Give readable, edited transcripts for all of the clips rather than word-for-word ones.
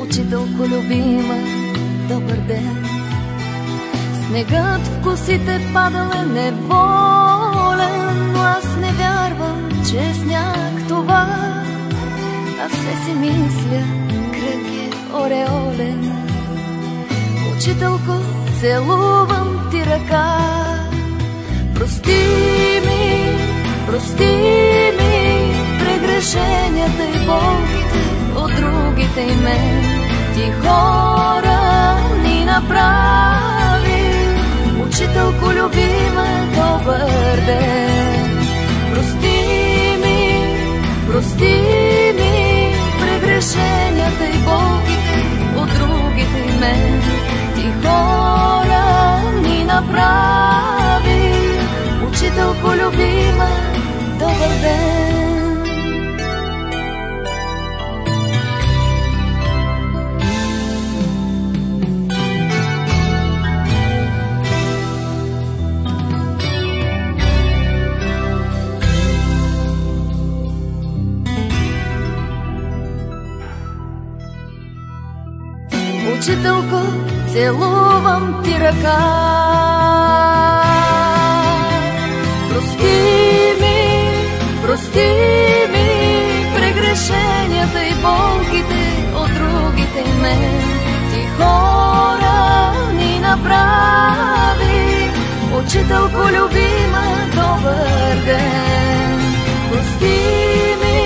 Учителко любима, добър ден. Снегът в косите падал е неволен, но аз не вярвам, че е сняг това, а все си мисля, кръг е ореолен. Учителко, целувам ти ръка. Прости ми прегрешенията и болките от другите и мен. Ти хора ни направи, учителко любима, добър ден. Прости ми прегрешенията и болките от другите и мен. Ти хора ни направи, учителко любима, добър ден. Учителко, целувам ти ръка. Прости ми прегрешенията и болките от другите и мен. Ти хора ни направи, учителко любима, добър ден. Прости ми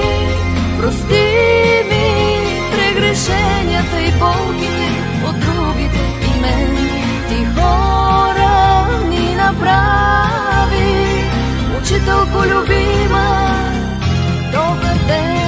прегрешенията и болките от другите и мен. Ти хора ни направи, учителко любима, добър ден.